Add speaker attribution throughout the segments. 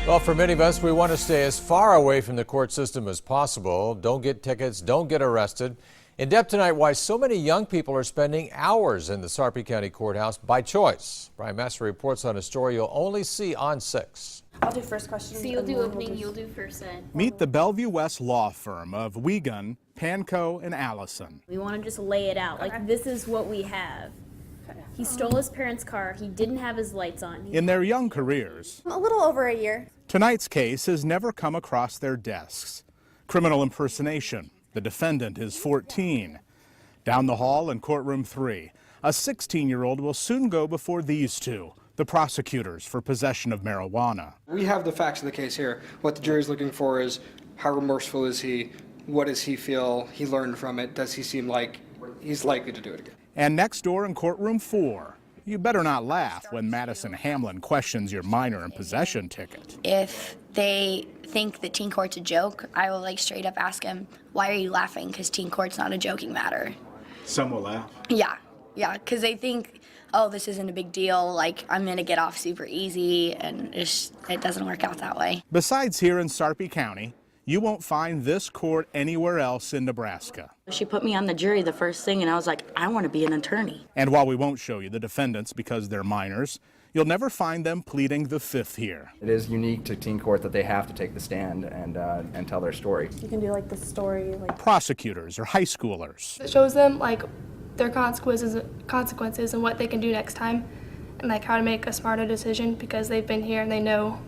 Speaker 1: Well, for many of us, we want to stay as far away from the court system as possible. Don't get tickets, don't get arrested. In depth tonight, why so many young people are spending hours in the Sarpy County Courthouse by choice. Brian Master reports on a story you'll only see on 6.
Speaker 2: I'll do first question.
Speaker 3: So you'll do opening, you'll do first ed.
Speaker 4: Meet the Bellevue West law firm of Wiegand, Pankow, and Allison.
Speaker 3: We want to just lay it out. Like, this is what we have. He stole his parents' car. He didn't have his lights on.
Speaker 4: In their young careers,
Speaker 2: A little over a year.
Speaker 4: tonight's case has never come across their desks. Criminal impersonation. The defendant is 14. Down the hall in courtroom 3, a 16-year-old will soon go before these two, the prosecutors, for possession of marijuana.
Speaker 5: We have the facts of the case here. What the jury's looking for is how remorseful is he? What does he feel he learned from it? Does he seem like he's likely to do it again?
Speaker 4: And next door in courtroom 4, you better not laugh when Madison Hamlin questions your minor in possession ticket.
Speaker 6: If they think that teen court's a joke, I will straight up ask them, why are you laughing? Because teen court's not a joking matter.
Speaker 7: Some will laugh.
Speaker 6: Yeah, because they think, oh, this isn't a big deal, I'm gonna get off super easy, and it doesn't work out that way.
Speaker 4: Besides here in Sarpy County, you won't find this court anywhere else in Nebraska.
Speaker 8: She put me on the jury the first thing, and I was like, I want to be an attorney.
Speaker 4: And while we won't show you the defendants because they're minors, you'll never find them pleading the fifth here.
Speaker 9: It is unique to teen court that they have to take the stand and tell their story.
Speaker 2: You can do the story.
Speaker 4: Prosecutors or high schoolers.
Speaker 10: It shows them their consequences and what they can do next time, and how to make a smarter decision because they've been here and they know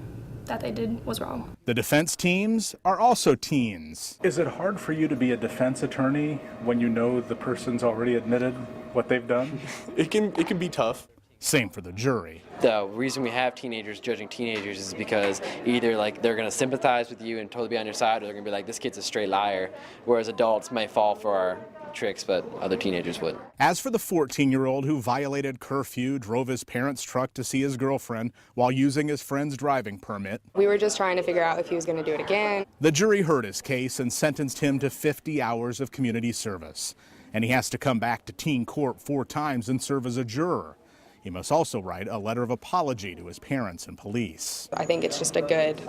Speaker 10: that they did was wrong.
Speaker 4: The defense teams are also teens.
Speaker 7: Is it hard for you to be a defense attorney when you know the person's already admitted what they've done?
Speaker 11: It can be tough.
Speaker 4: Same for the jury.
Speaker 12: The reason we have teenagers judging teenagers is because either they're going to sympathize with you and totally be on your side, or they're going to be like, this kid's a straight liar, whereas adults may fall for our tricks, but other teenagers wouldn't.
Speaker 4: As for the 14-year-old who violated curfew, drove his parents' truck to see his girlfriend while using his friend's driving permit,
Speaker 13: we were just trying to figure out if he was going to do it again.
Speaker 4: The jury heard his case and sentenced him to 50 hours of community service. And he has to come back to teen court 4 times and serve as a juror. He must also write a letter of apology to his parents and police.
Speaker 13: I think it's just a good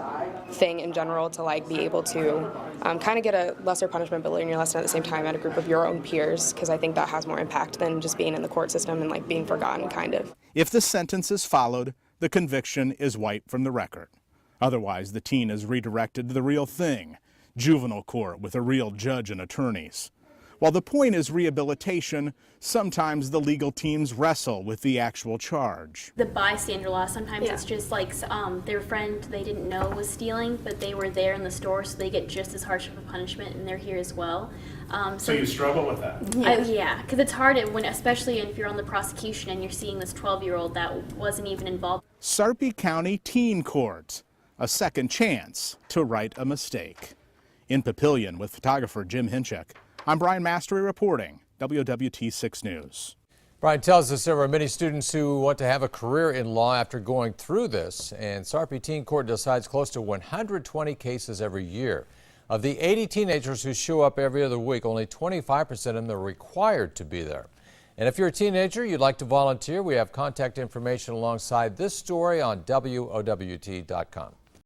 Speaker 13: thing in general to be able to kind of get a lesser punishment but learn your lesson at the same time at a group of your own peers, because I think that has more impact than just being in the court system and being forgotten kind of.
Speaker 4: If the sentence is followed, the conviction is wiped from the record. Otherwise, the teen is redirected to the real thing, juvenile court with a real judge and attorneys. While the point is rehabilitation, sometimes the legal teams wrestle with the actual charge.
Speaker 3: The bystander law, sometimes it's just their friend they didn't know was stealing, but they were there in the store, so they get just as harsh of a punishment, and they're here as well.
Speaker 7: So you struggle with that?
Speaker 3: Yeah, because it's hard, especially if you're on the prosecution and you're seeing this 12-year-old that wasn't even involved.
Speaker 4: Sarpy County Teen Court, a second chance to right a mistake. In Papillion with photographer Jim Hinchek, I'm Brian Mastery reporting, WOWT 6 News.
Speaker 1: Brian tells us there are many students who want to have a career in law after going through this, and Sarpy Teen Court decides close to 120 cases every year. Of the 80 teenagers who show up every other week, only 25% of them are required to be there. And if you're a teenager, you'd like to volunteer, we have contact information alongside this story on WOWT.com.